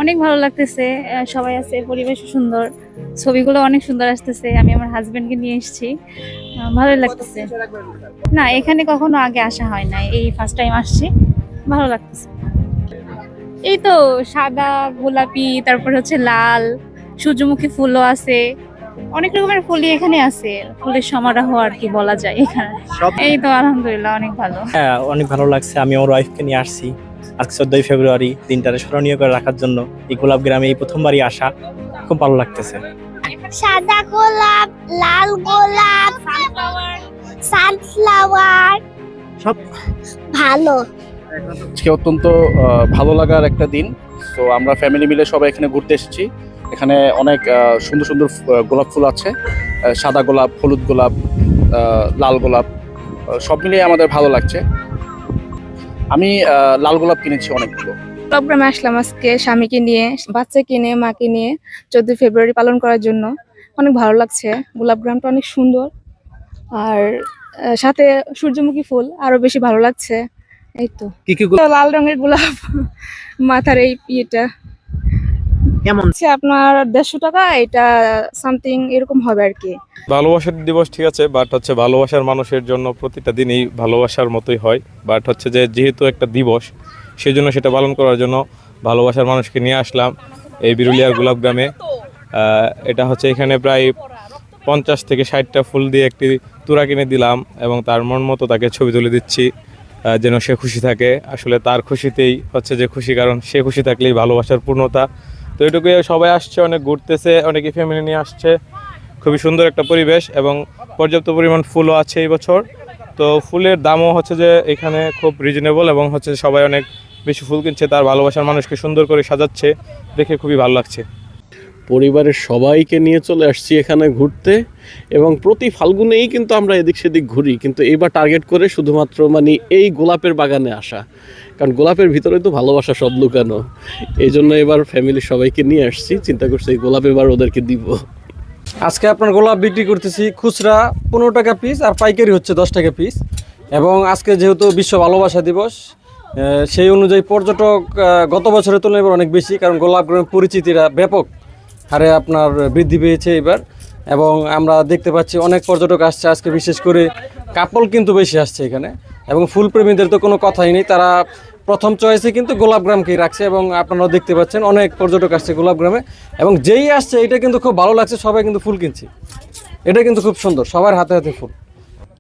অনেক ভালো লাগতেছে। সবাই আছে, পরিবেশ সুন্দর, ছবিগুলো অনেক সুন্দর আসতেছে। আমি আমার হাজবেন্ডকে নিয়ে এসেছি, ভালোই লাগতেছে। না, এখানে কখনো আগে আসা হয় না, এই ফার্স্ট টাইম আসছি, ভালো লাগতেছে। এই তো সাদা, গোলাপি, তারপর হচ্ছে লাল, সূর্যমুখী ফুলও আছে, অনেক রকমের ফুলই এখানে আছে। ফুলের সমারোহ আর কি বলা যায় এখানে। এই তো আলহামদুলিল্লাহ অনেক ভালো। হ্যাঁ, অনেক ভালো লাগছে। আমি আমার ওয়াইফকে নিয়ে আসছি আজকে 14ই ফেব্রুয়ারি দিনটারে স্মরণীয় করে রাখার জন্য। এই গোলাপ গ্রামে এই প্রথমবারই আসা, খুব ভালো লাগতেছে। সাদা গোলাপ, লাল গোলাপ, সানফ্লাওয়ার সব ভালো। আজকে অত্যন্ত ভালো লাগার একটা দিন। তো আমরা ফ্যামিলি মিলে সবাই এখানে ঘুরতে এসেছি। এখানে অনেক সুন্দর সুন্দর গোলাপ ফুল আছে, সাদা গোলাপ, হলুদ গোলাপ, লাল গোলাপ, সব মিলিয়ে আমাদের ভালো লাগছে। আমি লাল গোলাপ কিনেছি অনেকগুলো। প্রোগ্রামে আসলাম আজকে স্বামীকে নিয়ে, বাচ্চাকে নিয়ে, মাকে নিয়ে 14 ফেব্রুয়ারি পালন করার জন্য। অনেক ভালো লাগছে, গোলাপ গ্রামটা অনেক সুন্দর, আর সাথে সূর্যমুখী ফুল আরো বেশি ভালো লাগছে। এই তো কি কি লাল রঙের গোলাপ, মাথার এই ইয়েটা কেমন? হচ্ছে আপনার 150 টাকা, এটা সামথিং এরকম হবে আর কি। ভালোবাসার দিবস ঠিক আছে, বাট হচ্ছে ভালোবাসার মানুষের জন্য প্রতিটা দিনই ভালোবাসার মতোই হয়। বাট হচ্ছে যে যেহেতু একটা দিবস, সেই জন্য সেটা পালন করার জন্য ভালোবাসার মানুষকে নিয়ে আসলাম এই বিরুলিয়ার গোলাপ গ্রামে। এটা হচ্ছে এখানে প্রায় 50 থেকে 60টা ফুল দিয়ে একটি তুরা কিনে দিলাম এবং তার মন মতো তাকে ছবি তুলে দিচ্ছি, যেন সে খুশি থাকে। আসলে তার খুশিতেই হচ্ছে যে খুশি, কারণ সে খুশি থাকলেই ভালোবাসার পূর্ণতা। তো এটুকুই, সবাই আসছে, অনেক ঘুরতেছে, অনেকে ফ্যামিলি নিয়ে আসছে। খুবই সুন্দর একটা পরিবেশ এবং পর্যাপ্ত পরিমাণ ফুলও আছে এই বছর। তো ফুলের দামও হচ্ছে যে এখানে খুব রিজনেবল এবং হচ্ছে সবাই অনেক বেশি ফুল কিনছে, তার ভালোবাসার মানুষকে সুন্দর করে সাজাচ্ছে, দেখে খুবই ভালো লাগছে। পরিবারের সবাইকে নিয়ে চলে আসছি এখানে ঘুরতে, এবং প্রতি ফাল্গুনেই কিন্তু আমরা এদিক সেদিক ঘুরি, কিন্তু এইবার টার্গেট করে শুধুমাত্র এই গোলাপের বাগানে আসা, কারণ গোলাপের ভিতরে তো ভালোবাসা সব লুকানো। এই জন্য এবার ফ্যামিলির সবাইকে নিয়ে আসছি, চিন্তা করছি এই গোলাপ এবার ওদেরকে দিব। আজকে আপনার গোলাপ বিক্রি করতেছি খুচরা 15 টাকা পিস, আর পাইকারি হচ্ছে 10 টাকা পিস। এবং আজকে যেহেতু বিশ্ব ভালোবাসা দিবস, সেই অনুযায়ী পর্যটক গত বছরের তুলনায় এবার অনেক বেশি, কারণ গোলাপ গ্রামের পরিচিতিরা ব্যাপক হারে আপনার বৃদ্ধি পেয়েছে এবার। এবং আমরা দেখতে পাচ্ছি অনেক পর্যটক আসছে আজকে, বিশেষ করে কাপল কিন্তু বেশি আসছে এখানে। এবং ফুলপ্রেমীদের তো কোনো কথাই নেই, তারা প্রথম চয়েসে কিন্তু গোলাপ গ্রামকেই রাখছে। এবং আপনারাও দেখতে পাচ্ছেন অনেক পর্যটক আসছে গোলাপ গ্রামে, এবং যেই আসছে এটা কিন্তু খুব ভালো লাগছে, সবাই কিন্তু ফুল কিনছে। এটা কিন্তু খুব সুন্দর, সবার হাতে হাতে ফুল।